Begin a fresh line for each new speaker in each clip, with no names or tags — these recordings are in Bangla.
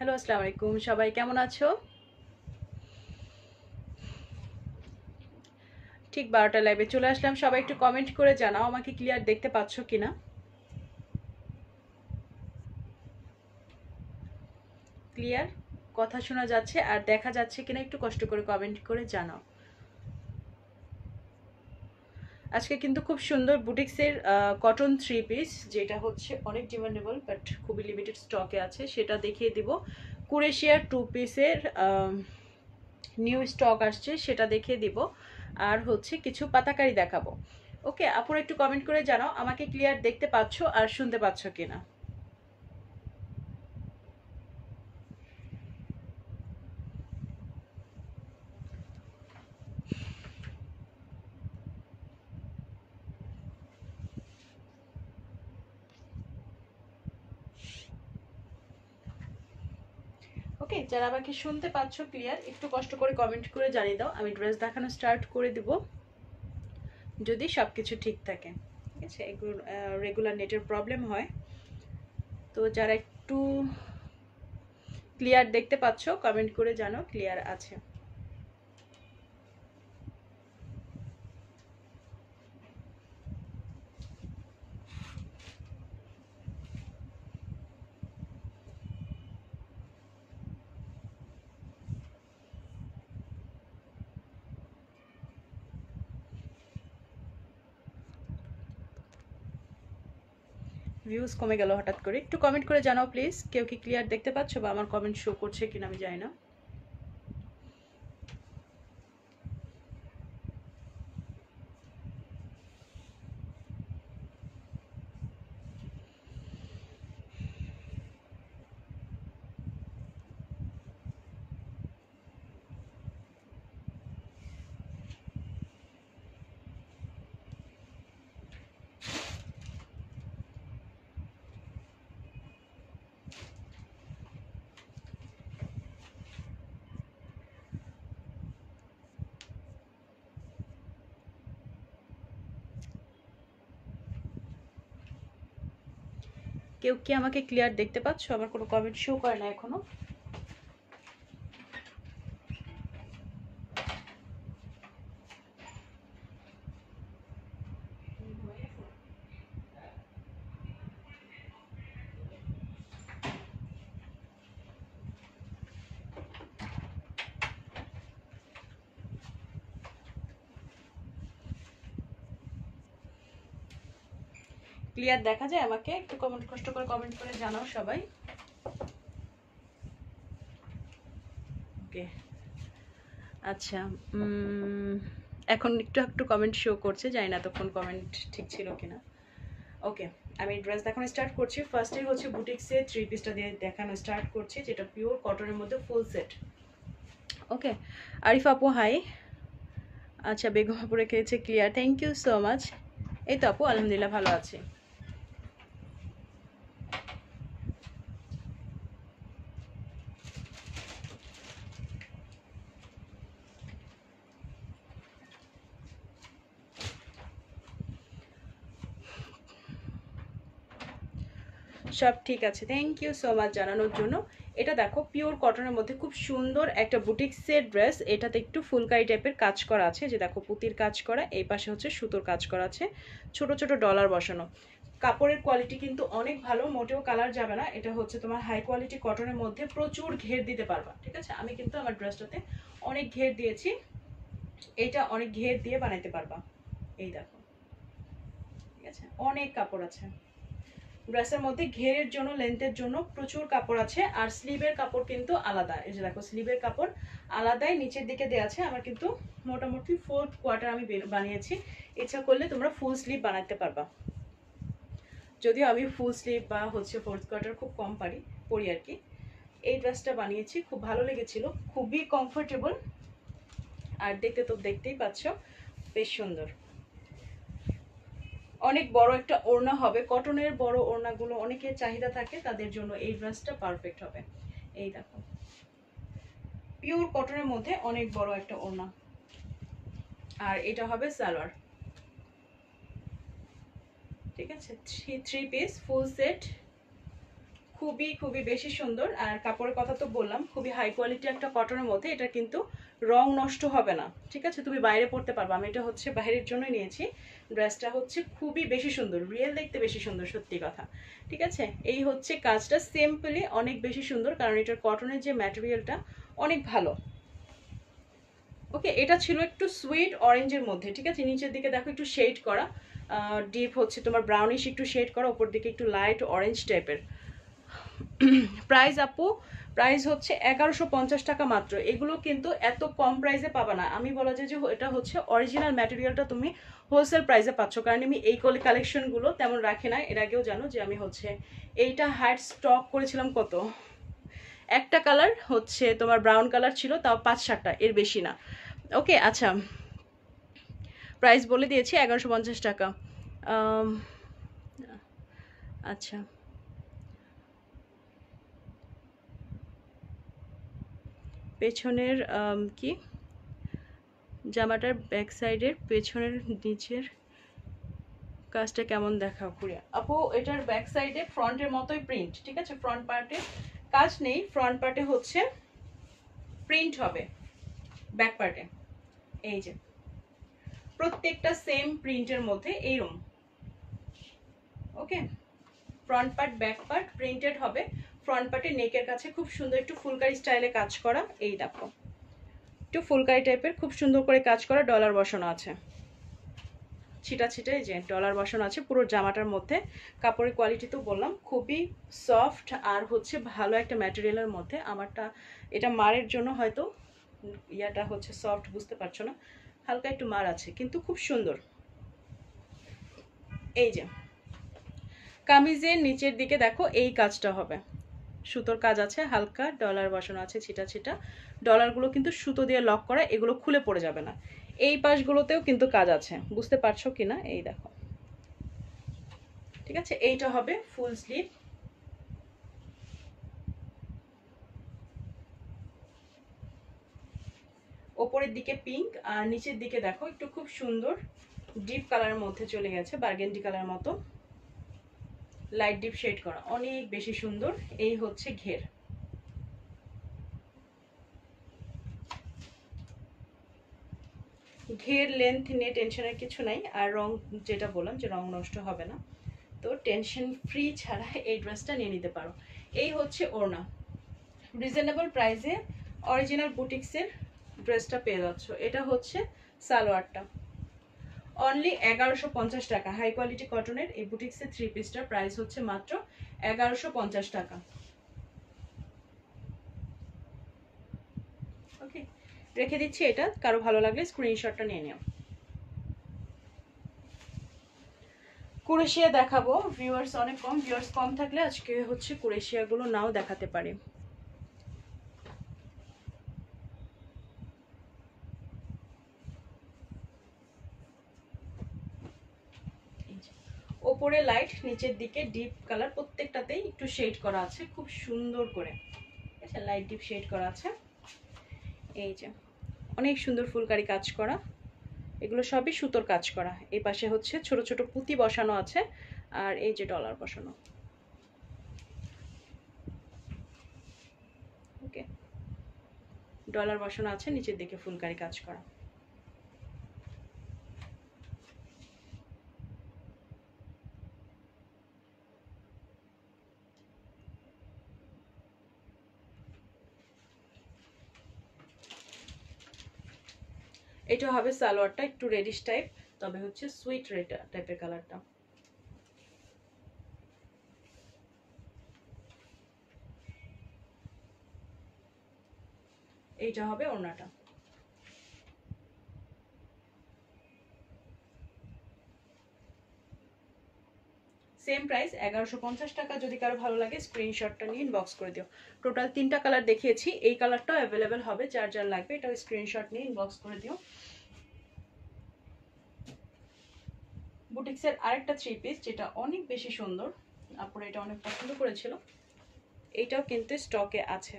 হ্যালো, আসসালামু আলাইকুম। সবাই কেমন আছো? ঠিক 12টা লাইভে চলে আসলাম। সবাই একটু কমেন্ট করে জানাও আমাকে ক্লিয়ার দেখতে পাচ্ছ কিনা। ক্লিয়ার কথা শোনা যাচ্ছে আর দেখা যাচ্ছে কিনা একটু কষ্ট করে কমেন্ট করে জানাও। আজকে কিন্তু খুব সুন্দর বুটিক্সের কটন থ্রি পিস, যেটা হচ্ছে অনেক ডিমান্ডেবল বাট খুবই লিমিটেড স্টকে আছে, সেটা দেখিয়ে দিব। কুরেশিয়ার টু পিসের নিউ স্টক আসছে, সেটা দেখিয়ে দিব। আর হচ্ছে কিছু পাতাকারি দেখাবো। ওকে, আপুরা একটু কমেন্ট করে জানাও আমাকে ক্লিয়ার দেখতে পাচ্ছ আর শুনতে পাচ্ছ কিনা। ওকে, যারা আমাকে শুনতে পাচ্ছ ক্লিয়ার একটু কষ্ট করে কমেন্ট করে জানিয়ে দাও, আমি ড্রেস দেখানো স্টার্ট করে দিব যদি সব কিছু ঠিক থাকে। ঠিক আছে, এগুলো রেগুলার নেটের প্রবলেম হয়, তো যারা একটু ক্লিয়ার দেখতে পাচ্ছ কমেন্ট করে জানো ক্লিয়ার আছে। ভিউজ কমে গেল হঠাৎ করে, একটু কমেন্ট করে জানাও প্লিজ, কেউ কি ক্লিয়ার দেখতে পাচ্ছ বা আমার কমেন্ট শো করছে কিনা আমি জানি না। কেউ কি আমাকে ক্লিয়ার দেখতে পাচ্ছ? আমার কোনো কমেন্ট শো করে না এখনো। ক্লিয়ার দেখা যায় আমাকে? একটু কমেন্ট কষ্ট করে কমেন্ট করে জানাও সবাই। ওকে, আচ্ছা। এখন একটু একটু কমেন্ট শো করছে, জানি না তখন কমেন্ট ঠিক ছিল কিনা। ওকে, আমি ড্রেস দেখানো স্টার্ট করছি। ফার্স্টে হচ্ছে বুটিক্সের থ্রি পিসটা দিয়ে দেখানো স্টার্ট করছি, যেটা পিওর কটনের মধ্যে ফুল সেট। ওকে, আরিফ আপু হাই। আচ্ছা, বেগম আপু রেখেছে clear, thank you so much. এই তো আপু, আলহামদুলিল্লাহ ভালো আছি। সব ঠিক আছে, থ্যাংক ইউ সো মাচ জানানোর জন্য। এটা দেখো পিওর কটনের মধ্যে খুব সুন্দর একটা বুটিক্সের ড্রেস। এটাতে একটু ফুলকারি টাইপের কাজ করা আছে, যে দেখো পুতির কাজ করা, এই পাশে হচ্ছে সুতোর কাজ করা আছে, ছোট ছোট ডলার বসানো। কাপড়ের কোয়ালিটি কিন্তু অনেক ভালো, মোটেও কালার যাবে না। এটা হচ্ছে তোমার হাই কোয়ালিটি কটনের মধ্যে প্রচুর ঘের দিতে পারবা। ঠিক আছে, আমি কিন্তু আমার ড্রেসটাতে অনেক ঘের দিয়েছি, এইটা অনেক ঘের দিয়ে বানাইতে পারবা। এই দেখো, ঠিক আছে, অনেক কাপড় আছে ড্রেসের মধ্যে। ঘেরের জন্য, লেন্থের জন্য প্রচুর কাপড় আছে। আর স্লিভের কাপড় কিন্তু আলাদা, এই যে দেখো স্লিভের কাপড় আলাদাই নিচের দিকে দেওয়া আছে। আমার কিন্তু মোটামুটি 4th কোয়ার্টার আমি বানিয়েছি, ইচ্ছা করলে তোমরা ফুল স্লিভ বানাতে পারবা। যদিও আমি ফুল স্লিভ বা হচ্ছে 4th কোয়ার্টার খুব কম পরি আর কি। এই ড্রেসটা বানিয়েছি, খুব ভালো লেগেছিল, খুবই কমফোর্টেবল। আর দেখতে তো দেখতেই পাচ্ছ বেশ সুন্দর। অনেক বড় একটা ওড়না হবে, কটনের বড় ওড়নাগুলো অনেকের চাহিদা থাকে, তাদের জন্য এই ড্রেসটা পারফেক্ট হবে। এই দেখো, পিওর কটনের মধ্যে অনেক বড় একটা ওড়না। আর এটা হবে সালোয়ার। ঠিক আছে, থ্রি পিস ফুল সেট, খুবই খুবই বেশি সুন্দর। আর কাপড়ের কথা তো বললাম, খুবই হাই কোয়ালিটি একটা কটনের মধ্যে। এটা কিন্তু রং নষ্ট হবে না, ঠিক আছে? তুমি বাইরে পরতে পারবে। আমি এটা হচ্ছে বাইরের জন্য নিয়েছি। ড্রেসটা হচ্ছে খুবই বেশি সুন্দর, রিয়েল দেখতে বেশি সুন্দর, সত্যি কথা, ঠিক আছে? এই হচ্ছে কাজটা সিম্পলি অনেক বেশি সুন্দর, কারণ এটার কটনের যে ম্যাটেরিয়ালটা অনেক ভালো। ওকে, এটা ছিল একটু সুইট অরেঞ্জের মধ্যে, ঠিক আছে? নিচের দিকে দেখো একটু শেড করা, ডিপ হচ্ছে তোমার ব্রাউনিশ একটু শেড করা, উপর দিকে একটু লাইট অরেঞ্জ টাইপের। প্রাইস আপু, প্রাইস হচ্ছে 1150 টাকা মাত্র। এগুলো কিন্তু এত কম প্রাইসে পাবা না। আমি বলা যায় যে এটা হচ্ছে অরিজিনাল ম্যাটেরিয়ালটা তুমি হোলসেল প্রাইসে পাচ্ছ, কারণ আমি এই কালেকশনগুলো তেমন রাখি না। এর আগেও জানো যে আমি হচ্ছে এইটা হাইট স্টক করেছিলাম কত, একটা কালার হচ্ছে তোমার ব্রাউন কালার ছিল, তাও 5-7টা, এর বেশি না। ওকে, আচ্ছা, প্রাইস বলে দিয়েছি 1150 টাকা। আচ্ছা, পেছনের কি জামাটার ব্যাক সাইডের পেছনের নিচের কাজটা কেমন দেখাও ঘুরে আপু? এটার ব্যাক সাইডে ফ্রন্টের মতোই প্রিন্ট, ঠিক আছে? ফ্রন্ট পার্টে কাজ নেই, ফ্রন্ট পার্টে হচ্ছে প্রিন্ট হবে। ব্যাক পার্টে এই যে প্রত্যেকটা সেম প্রিন্টের মধ্যে এইরকম। Okay, front part back part printed হবে। ফ্রন্ট পার্টে নেকের কাছে খুব সুন্দর একটু ফুলকারি স্টাইলে কাজ করা, এই দেখো একটু ফুলকারি টাইপের খুব সুন্দর করে কাজ করা, ডলার বসানো আছে, ছিটা ছিটা এই যে ডলার বসানো আছে পুরো জামাটার মধ্যে। কাপড়ের কোয়ালিটি তো বললাম খুবই সফট আর হচ্ছে ভালো একটা ম্যাটেরিয়ালের মধ্যে। আমারটা এটা মারের জন্য হয়তো ইয়াটা হচ্ছে সফট, বুঝতে পারছো না, হালকা একটু মার আছে, কিন্তু খুব সুন্দর। এই যে কামিজের নিচের দিকে দেখো এই কাজটা হবে, সুতোর কাজ আছে, হালকা ডলার বসানো আছে ছিটা ছিটা। ডলারগুলো কিন্তু সুতো দিয়ে লক করা, এগুলো খুলে পড়ে যাবে না। এই পাশগুলোতেও কিন্তু কাজ আছে, বুঝতে পারছো কিনা এই দেখো, ঠিক আছে? এইটা হবে ফুল স্লিভ। ওপরের দিকে পিঙ্ক আর নিচের দিকে দেখো একটু খুব সুন্দর ডিপ কালারের মধ্যে চলে গেছে, বার্গেন্ডি কালার মতো লাইট ডিপ শেড করা, অনেক বেশি সুন্দর। এই হচ্ছে ঘের। ঘের লেন্থ নিয়ে টেনশনের কিছু নাই, আর রং যেটা বললাম যে রং নষ্ট হবে না, তো টেনশন ফ্রি ছাড়া এই ড্রেসটা নিয়ে নিতে পারো। এই হচ্ছে ওড়না, রিজনেবল প্রাইসে অরিজিনাল বুটিক্সের ড্রেসটা পেয়ে যাচ্ছ। এটা হচ্ছে সালোয়ারটা, অনলি 1150 টাকা। হাই কোয়ালিটি কটনের এই বুটিক্সের থ্রি পিসটার প্রাইস হচ্ছে মাত্র 1150 টাকা। ওকে, রেখে দিচ্ছি এটা, কারো ভালো লাগলে স্ক্রিনশটটা নিয়ে নিও। কুরেশিয়া দেখাবো, ভিউয়ার্স অনেক কম, ভিউয়ার্স কম থাকলে আজকে হচ্ছে কুরেশিয়াগুলো নাও দেখাতে পারি। ওপরে লাইট, নিচের দিকে ডিপ কালার, প্রত্যেকটাতেই একটু শেড করা আছে খুব সুন্দর করে, ঠিক আছে? লাইট ডিপ শেড করা আছে। এই যে অনেক সুন্দর ফুলকারি কাজ করা, এগুলো সবই সুতোর কাজ করা। এই পাশে হচ্ছে ছোট ছোট পুঁতি বসানো আছে, আর এই যে ডলার বসানো। ওকে, ডলার বসানো আছে, নিচের দিকে ফুলকারি কাজ করা। এটা হবে সালোয়ারটা, একটু রেডিশ টাইপ, তবে হচ্ছে সুইট রেড টাইপের কালারটা। এইটা হবে ওড়নাটা। সেম প্রাইস 1150 টাকা। যদি কারো ভালো লাগে স্ক্রিনশটটা নিয়ে ইনবক্স করে দিও। টোটাল 3টা কালার দেখিয়েছি, এই কালারটাও অ্যাভেলেবেল হবে, যার যার লাগবে এটাও স্ক্রিনশট নিয়ে ইনবক্স করে দিও। বুটিক্সের আরেকটা থ্রি পিস যেটা অনেক বেশি সুন্দর, আপুরা এটা অনেক পছন্দ করেছিল, এইটাও কিন্তু স্টকে আছে।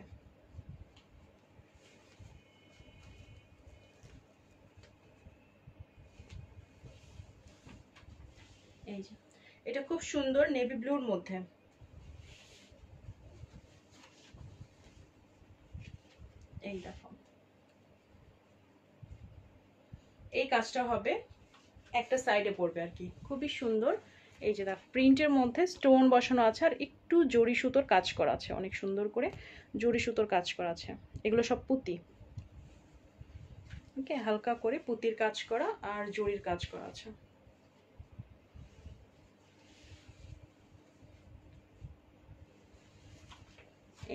এই যে এটা খুব সুন্দর নেভি ব্লুর মধ্যে, কাজটা হবে একটা সাইডে পড়বে আর কি, খুবই সুন্দর। এই যে দেখ প্রিন্টের মধ্যে স্টোন বসানো আছে আর একটু জরি সুতোর কাজ করা আছে, অনেক সুন্দর করে জরি সুতোর কাজ করা আছে। এগুলো সব পুঁতি, ওকে, হালকা করে পুঁতির কাজ করা আর জরির কাজ করা আছে।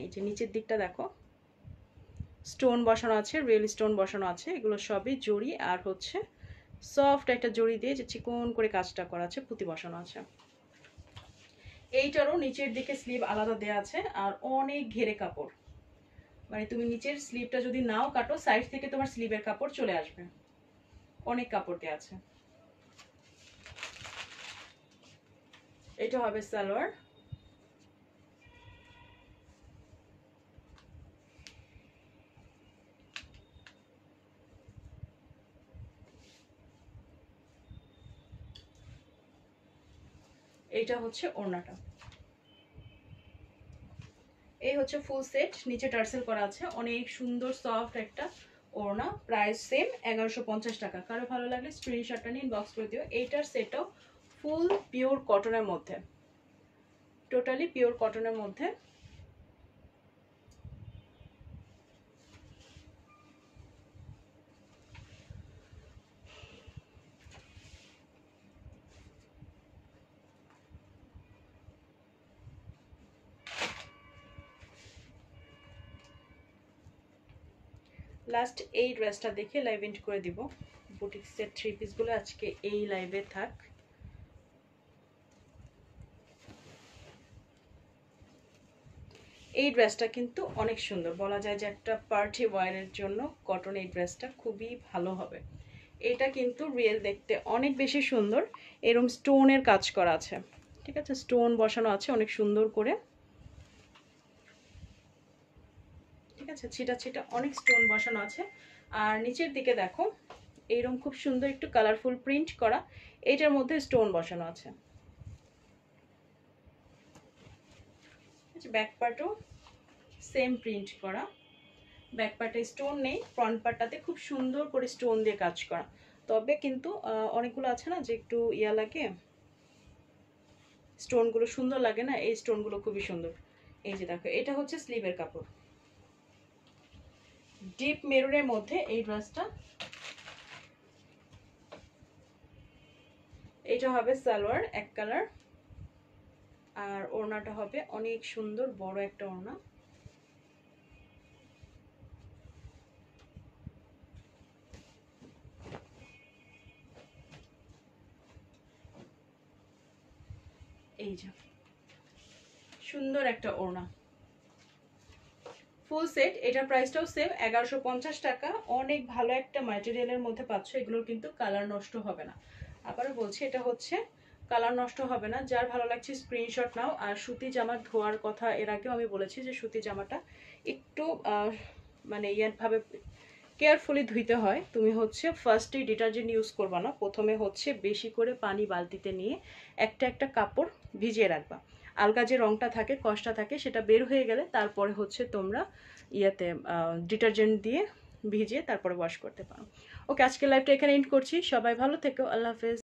এই যে নিচের দিকটা দেখো স্টোন বসানো আছে, রিয়েল স্টোন বসানো আছে, এগুলো সবই জরি আর হচ্ছে সফট একটা জরি দিয়ে যে চিকন করে কাজটা করা আছে, পুঁতি বসানো আছে। এইটারও নিচের দিকে স্লিভ আলাদা দেওয়া আছে আর অনেক ঘেরে কাপড়, মানে তুমি নিচের স্লিভটা যদি নাও কাটো সাইড থেকে তোমার স্লিভের কাপড় চলে আসবে, অনেক কাপড় দেওয়া আছে। এটা হবে সালোয়ার। এইটা হচ্ছে ওড়নাটা। এই হচ্ছে ফুল সেট, নিচে টার্সেল করা আছে, অনেক সুন্দর সফট একটা ওড়না। প্রাইস সেম 1150 টাকা। কারো ভালো লাগলে স্ক্রিনশটটা নিয়ে ইনবক্স করে দিও। এইটার সেটও ফুল পিওর কটনের মধ্যে, টোটালি পিওর কটনের মধ্যে। লাস্ট এই ড্রেসটা দেখে লাইভ এন্ড করে দিব। বুটিক্সের থ্রি পিসগুলো আজকে এই লাইভে থাক। এই ড্রেসটা কিন্তু অনেক সুন্দর, বলা যায় যে একটা পার্টি ওয়্যারের জন্য কটন এই ড্রেসটা খুবই ভালো হবে। এটা কিন্তু রিয়েল দেখতে অনেক বেশি সুন্দর, এরকম স্টোনের কাজ করা আছে, ঠিক আছে, স্টোন বসানো আছে অনেক সুন্দর করে, ঠিক আছে, ছিটা ছিটা অনেক স্টোন বসানো আছে। আর নিচের দিকে দেখো এইরকম খুব সুন্দর একটু কালারফুল প্রিন্ট করা, এইটার মধ্যে স্টোন বসানো আছে। ব্যাক পার্টও সেম প্রিন্ট করা, ব্যাক পার্টে স্টোন নেই, ফ্রন্ট পার্টটাতে খুব সুন্দর করে স্টোন দিয়ে কাজ করা। তবে কিন্তু অনেকগুলো আছে না যে একটু ইয়া লাগে, স্টোনগুলো সুন্দর লাগে না, এই স্টোনগুলো খুবই সুন্দর। এই যে দেখো এটা হচ্ছে স্লিভের কাপড়, ডিপ মেরুনের মধ্যে এই ড্রেসটা। এটা হবে সালোয়ার এক কালার, আর ওড়নাটা হবে অনেক সুন্দর বড় একটা ওড়না। এই যে সুন্দর একটা ওড়না ফুল সেট, এটার প্রাইসটাও সেম 1150 টাকা। অনেক ভালো একটা ম্যাটেরিয়ালের মধ্যে পাচ্ছ, এগুলোর কিন্তু কালার নষ্ট হবে না। আবারও বলছি এটা হচ্ছে কালার নষ্ট হবে না। যার ভালো লাগছে স্ক্রিনশট নাও। আর সুতি জামা ধোয়ার কথা এর আগেও আমি বলেছি যে সুতি জামাটা একটু মানে ভাবে কেয়ারফুলি ধুইতে হয়। তুমি হচ্ছে ফার্স্টে ডিটারজেন্ট ইউজ করবা না, প্রথমে হচ্ছে বেশি করে পানি বালতিতে নিয়ে একটা একটা কাপড় ভিজিয়ে রাখবা, আলগা যে রংটা থাকে কষ্টটা থাকে সেটা বের হয়ে গেলে তারপরে হচ্ছে তোমরা ডিটারজেন্ট দিয়ে ভিজিয়ে তারপরে ওয়াশ করতে পারো। ওকে, আজকে লাইভটা এখানে এন্ড করছি। সবাই ভালো থেকো, আল্লাহ হাফেজ।